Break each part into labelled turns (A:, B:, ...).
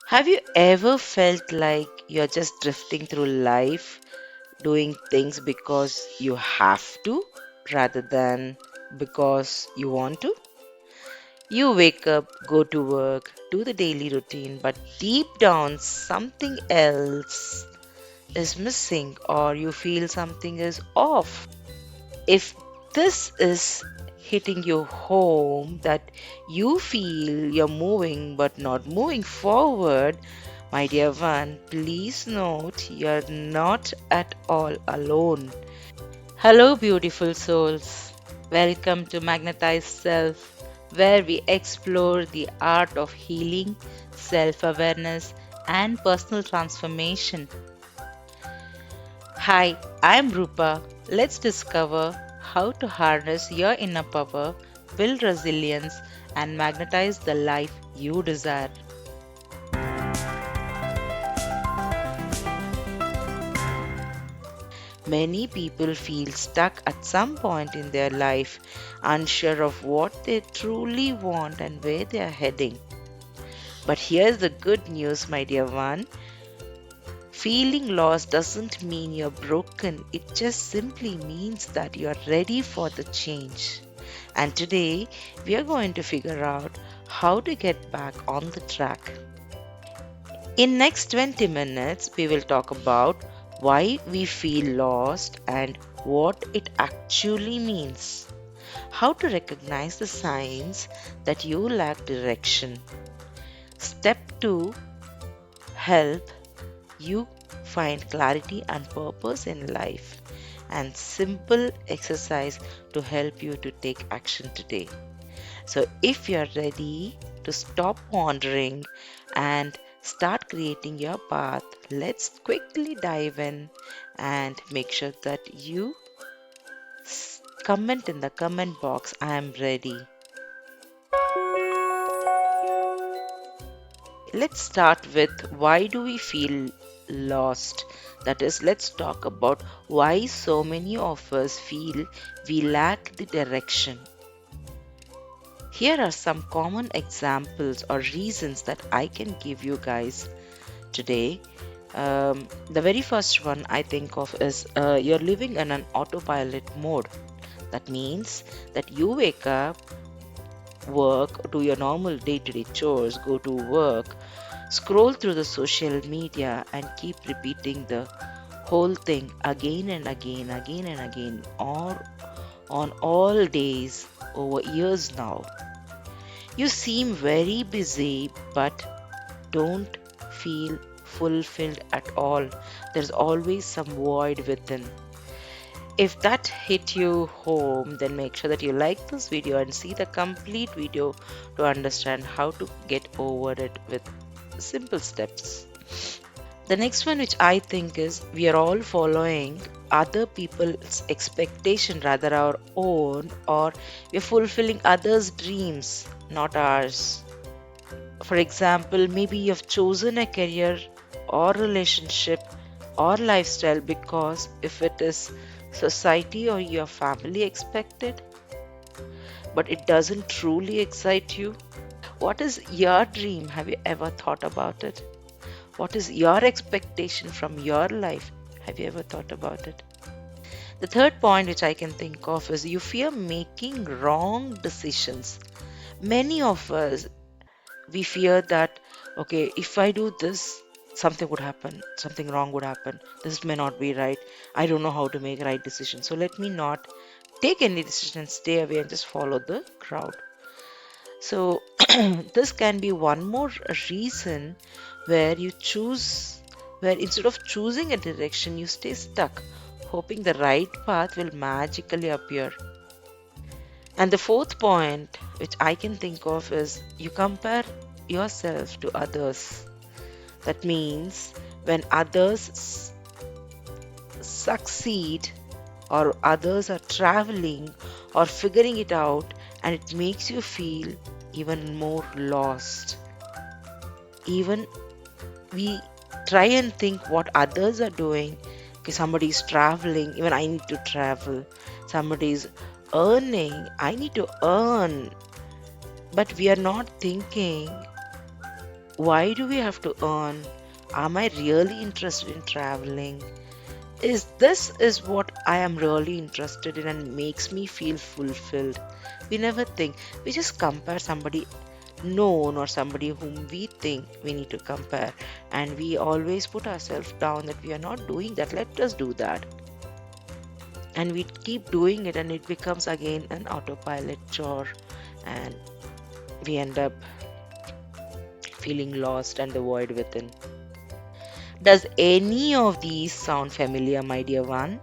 A: Have you ever felt like you're just drifting through life, doing things because you have to rather than because you want to? You wake up, go to work, do the daily routine, but deep down something else is missing or you feel something is off. If this is hitting you home, that you feel you're moving but not moving forward, my dear one, please note you're not at all alone. Hello, beautiful souls. Welcome to Magnetized Self, where we explore the art of healing, self awareness, and personal transformation. Hi, I'm Roopa. Let's discover how to harness your inner power, build resilience, and magnetize the life you desire. Many people feel stuck at some point in their life, unsure of what they truly want and where they are heading. But here's the good news, my dear one. Feeling lost doesn't mean you're broken, it just simply means that you're ready for the change. And today, we are going to figure out how to get back on the track. In next 20 minutes, we will talk about why we feel lost and what it actually means. How to recognize the signs that you lack direction. Step 2, help you find clarity and purpose in life. And simple exercise to help you to take action today. So, if you're ready to stop wandering and start creating your path, let's quickly dive in and make sure that you comment in the comment box, I am ready. Let's start with why do we feel lost? That is, let's talk about why so many of us feel we lack the direction. Here are some common examples or reasons that I can give you guys today. The very first one I think of is you're living in an autopilot mode. That means that you wake up, work, do your normal day to day chores, go to work, scroll through the social media, and keep repeating the whole thing again and again, again and again, or on all days over years now. You seem very busy but don't feel fulfilled at all. There's always some void within. If that hit you home, then make sure that you like this video and see the complete video to understand how to get over it with simple steps. The next one, which I think is we are all following other people's expectation rather our own, or we're fulfilling others' dreams, not ours. For example, maybe you've chosen a career or relationship or lifestyle because if it is society or your family expected, but it doesn't truly excite you. What is your dream? Have you ever thought about it? What is your expectation from your life? Have you ever thought about it? The third point which I can think of is you fear making wrong decisions. Many of us, we fear that, okay, if I do this, something would happen, something wrong would happen. This may not be right. I don't know how to make right decisions. So let me not take any decision and stay away and just follow the crowd. So this can be one more reason where you choose, where instead of choosing a direction, you stay stuck, hoping the right path will magically appear. And the fourth point, which I can think of, is you compare yourself to others. That means when others succeed, or others are traveling or figuring it out, and it makes you feel even more lost. Even we try and think what others are doing. Okay, somebody is traveling, even I need to travel. Somebody is earning, I need to earn. But we are not thinking Why do we have to earn? Am I really interested in traveling? Is this is what I am really interested in and makes me feel fulfilled? We never think. We just compare somebody known or somebody whom we think we need to compare, and we always put ourselves down that we are not doing that. Let us do that. And we keep doing it, and it becomes again an autopilot chore, and we end up feeling lost and the void within. Does any of these sound familiar, my dear one?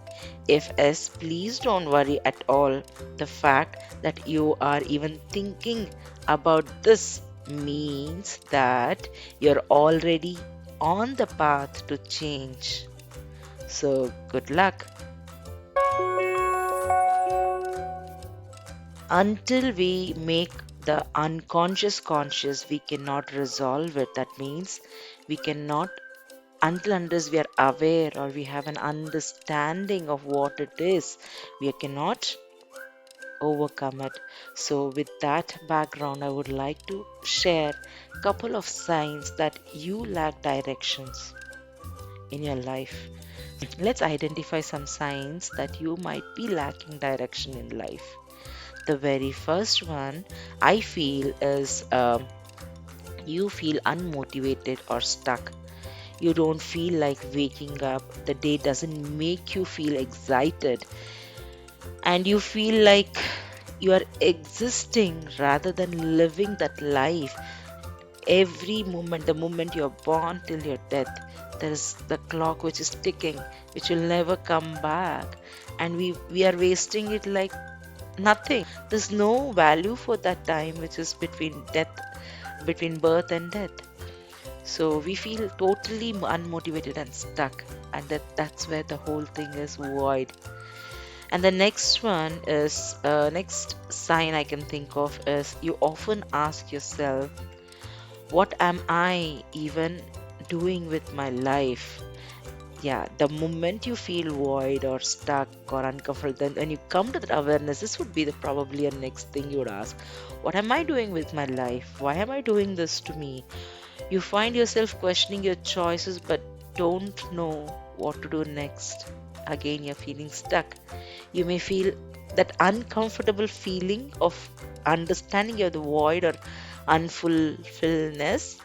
A: If yes, please don't worry at all. The fact that you are even thinking about this means that you're already on the path to change. So, good luck. Until we make the unconscious conscious, we cannot resolve it. That means we cannot, until unless we are aware or we have an understanding of what it is, we cannot overcome it. So with that background, I would like to share a couple of signs that you lack directions in your life. Let's identify some signs that you might be lacking direction in life. The very first one I feel is you feel unmotivated or stuck. You don't feel like waking up. The day doesn't make you feel excited. And you feel like you are existing rather than living that life. Every moment, the moment you're born till your death, there is the clock which is ticking, which will never come back. And we are wasting it like nothing. There's no value for that time which is between birth and death. So we feel totally unmotivated and stuck, and that's where the whole thing is void. And the next one is next sign I can think of is you often ask yourself, what am I even doing with my life? Yeah, the moment you feel void or stuck or uncomfortable, then when you come to that awareness, this would be the probably a next thing you would ask. What am I doing with my life? Why am I doing this to me? You find yourself questioning your choices but don't know what to do next. Again, you're feeling stuck. You may feel that uncomfortable feeling of understanding you're the void or unfulfilledness,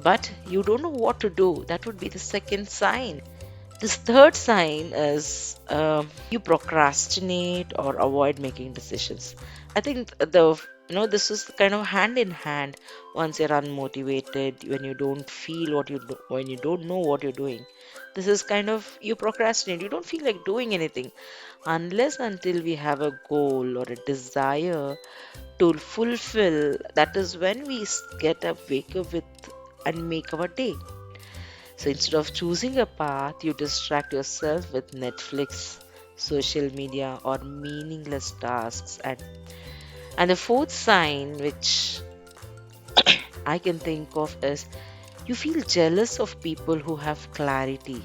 A: but you don't know what to do. That would be the second sign. This third sign is you procrastinate or avoid making decisions. I think this is kind of hand in hand. Once you're unmotivated, when you don't feel what you do, when you don't know what you're doing, this is kind of you procrastinate. You don't feel like doing anything unless until we have a goal or a desire to fulfill. That is when we get up, wake up with, and make our day. So instead of choosing a path, you distract yourself with Netflix, social media, or meaningless tasks. And the fourth sign, which I can think of, is you feel jealous of people who have clarity.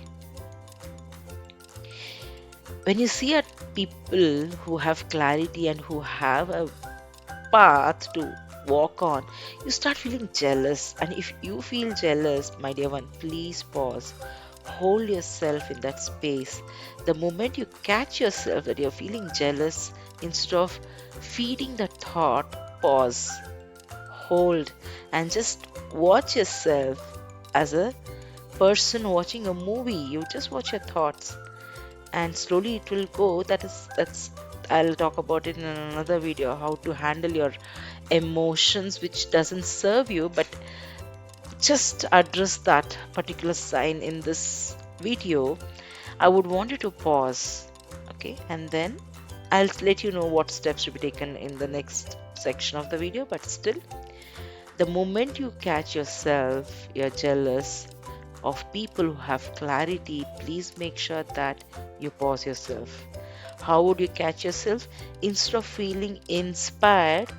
A: When you see at people who have clarity and who have a path to walk on, you start feeling jealous. And if you feel jealous, my dear one, please pause. Hold yourself in that space. The moment you catch yourself that you're feeling jealous, instead of feeding the thought, pause, hold, and just watch yourself as a person watching a movie. You just watch your thoughts and slowly it will go. That's I'll talk about it in another video, how to handle your emotions which doesn't serve you, but just address that particular sign in this video. I would want you to pause, okay, and then I'll let you know what steps to be taken in the next section of the video. But still, the moment you catch yourself you're jealous of people who have clarity, please make sure that you pause yourself. How would you catch yourself? Instead of feeling inspired,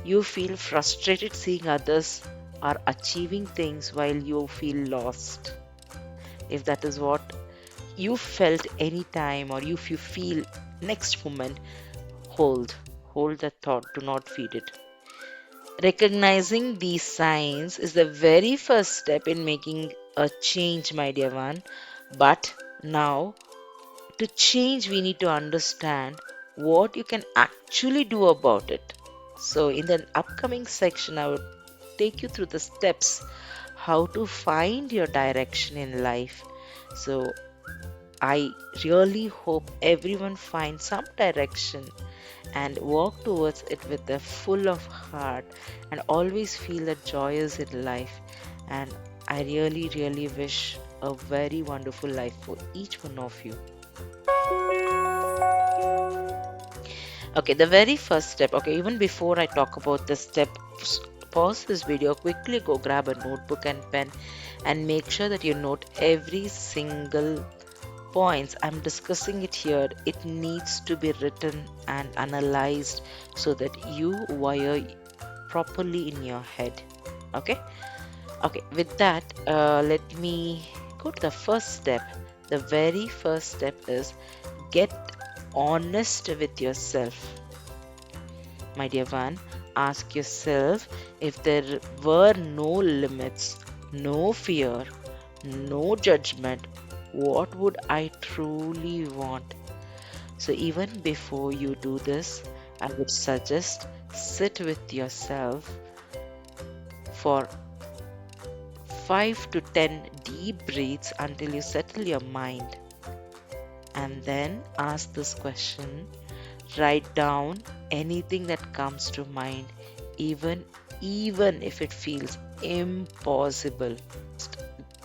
A: you feel frustrated seeing others are achieving things while you feel lost. If that is what you felt any time, or if you feel next moment, hold that thought, do not feed it. Recognizing these signs is the very first step in making a change, my dear one. But now, to change, we need to understand what you can actually do about it. So, in the upcoming section, I will take you through the steps how to find your direction in life. So, I really hope everyone finds some direction and walk towards it with a full of heart and always feel that joy is in life. And I really, really wish a very wonderful life for each one of you. Okay, the very first step. Okay, even before I talk about the steps, pause this video, quickly go grab a notebook and pen and make sure that you note every single points I'm discussing it here. It needs to be written and analyzed so that you wire properly in your head. Okay. Okay, with that, let me go to the first step. The very first step is get honest with yourself. My dear one, ask yourself, if there were no limits, no fear, no judgment, what would I truly want? So, even before you do this, I would suggest sit with yourself for 5 to 10 deep breaths until you settle your mind, and then ask this question. Write down anything that comes to mind, even if it feels impossible.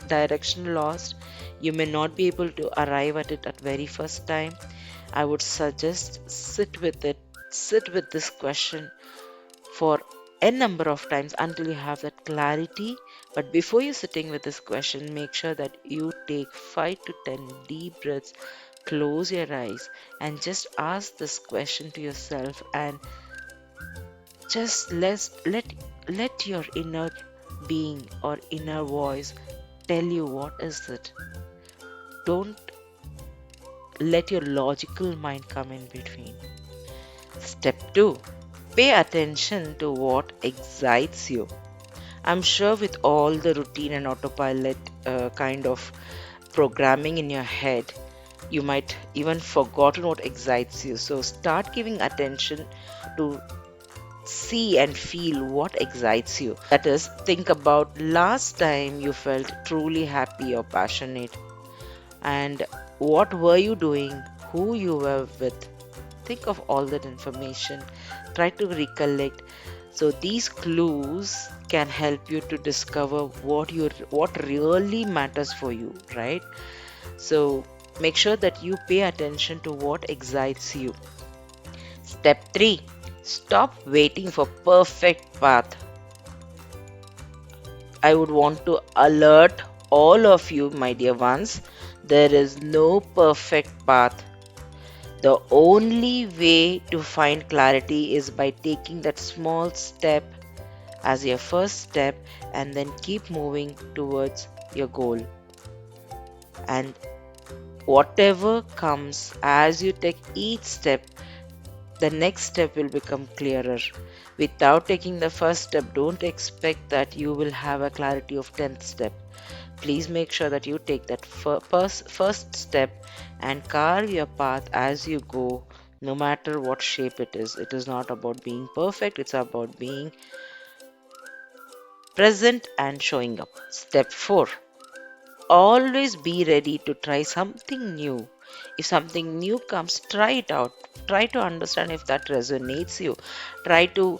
A: Direction lost, you may not be able to arrive at it at very first time. I would suggest sit with this question for a number of times until you have that clarity. But before you're sitting with this question, make sure that you take 5 to 10 deep breaths, close your eyes, and just ask this question to yourself, and just let your inner being or inner voice tell you what is it. Don't let your logical mind come in between. Step 2. Pay attention to what excites you. I'm sure with all the routine and autopilot kind of programming in your head, you might even forgotten what excites you. So start giving attention to see and feel what excites you. That is, think about last time you felt truly happy or passionate, and what were you doing, who you were with. Think of all that information, try to recollect. So these clues can help you to discover what really matters for you, right? So make sure that you pay attention to what excites you. Step 3. Stop waiting for perfect path. I would want to alert all of you, my dear ones, there is no perfect path. The only way to find clarity is by taking that small step as your first step and then keep moving towards your goal. And whatever comes as you take each step, the next step will become clearer. Without taking the first step, don't expect that you will have a clarity of 10th step. Please make sure that you take that first step and carve your path as you go, no matter what shape it is. It is not about being perfect, it's about being present and showing up. Step 4. Always be ready to try something new. If something new comes, try it out. Try to understand if that resonates you. Try to,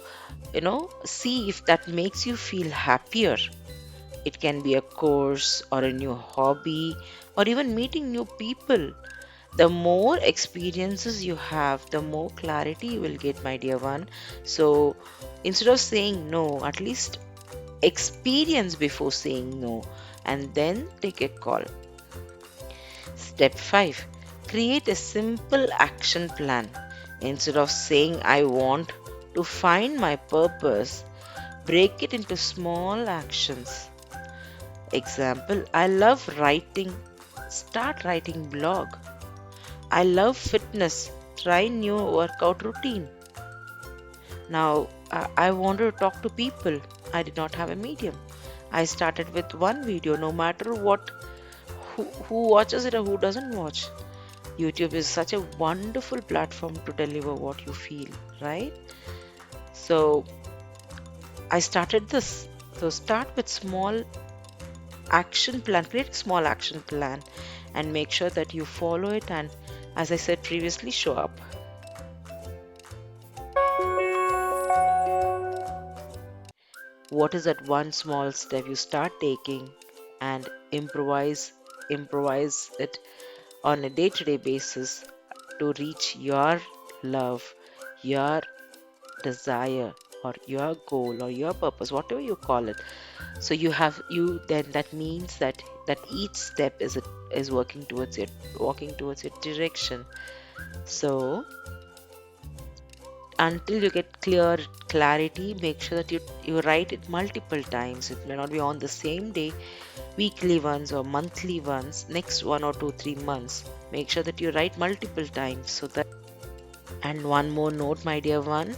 A: see if that makes you feel happier. It can be a course or a new hobby or even meeting new people. The more experiences you have, the more clarity you will get, my dear one. So instead of saying no, at least experience before saying no and then take a call. Step 5. Create a simple action plan. Instead of saying I want to find my purpose, break it into small actions. Example, I love writing. Start writing blog. I love fitness. Try new workout routine. Now, I wanted to talk to people. I did not have a medium. I started with one video, no matter what, who watches it or who doesn't watch. YouTube is such a wonderful platform to deliver what you feel, right? So I started this. So start with small action plan, create a small action plan and make sure that you follow it, and as I said previously, show up. What is that one small step you start taking, and improvise it on a day-to-day basis to reach your love, your desire, or your goal or your purpose, whatever you call it. So you have you then that means that each step is working towards it, walking towards your direction. So until you get clarity, make sure that you write it multiple times. It may not be on the same day, weekly ones or monthly ones, next 1 or 2 3 months. Make sure that you write multiple times so that. And one more note, my dear one,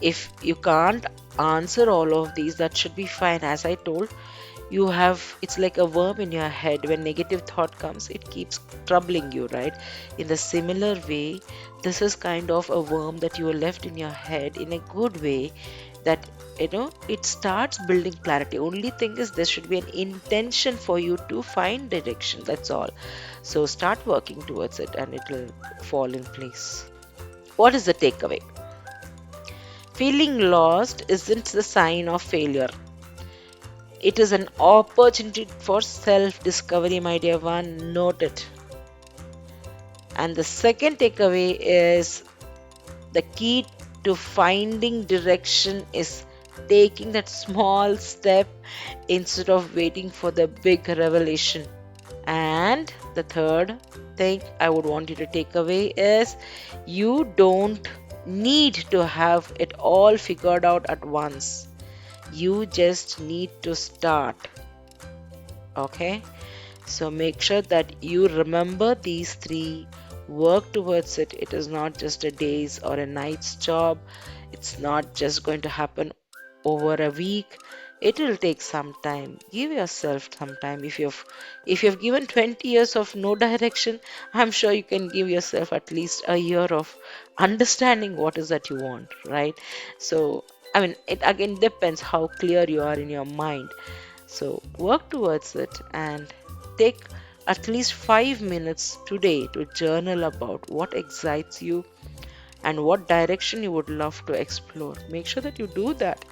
A: if you can't answer all of these, that should be fine. As I told, you have, it's like a worm in your head. When negative thought comes, it keeps troubling you, right? In the similar way, this is kind of a worm that you are left in your head in a good way, that it starts building clarity. Only thing is, there should be an intention for you to find direction, that's all. So start working towards it and it will fall in place. What is the takeaway? Feeling lost isn't the sign of failure. It is an opportunity for self discovery, my dear one. Note it. And the second takeaway is, the key to finding direction is taking that small step instead of waiting for the big revelation. And the third thing I would want you to take away is, you don't need to have it all figured out at once. You just need to start. Okay? So make sure that you remember these three, work towards it. It is not just a day's or a night's job. It's not just going to happen over a week. It will take some time. Give yourself some time. If you've given 20 years of no direction, I'm sure you can give yourself at least a year of understanding what is that you want, right? So I mean, it again depends how clear you are in your mind. So work towards it and take at least 5 minutes today to journal about what excites you and what direction you would love to explore. Make sure that you do that.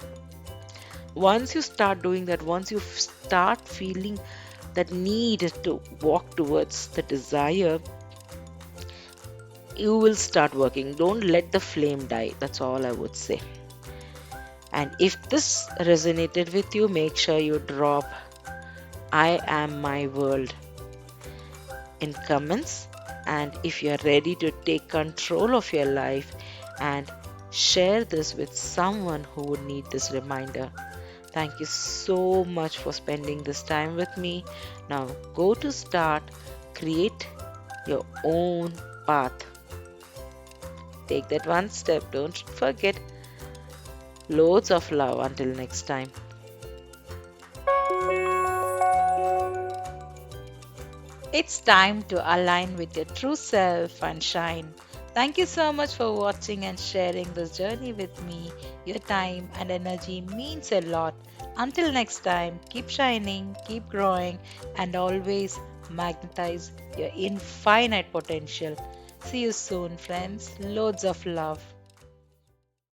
A: Once you start doing that, once you start feeling that need to walk towards the desire, you will start working. Don't let the flame die. That's all I would say. And if this resonated with you, make sure you drop "I am my world" in comments. And if you're ready to take control of your life, and share this with someone who would need this reminder. Thank you so much for spending this time with me. Now go to start, create your own path. Take that one step. Don't forget. Loads of love until next time.
B: It's time to align with your true self and shine. Thank you so much for watching and sharing this journey with me. Your time and energy means a lot. Until next time, keep shining, keep growing, and always magnetize your infinite potential. See you soon, friends. Loads of love.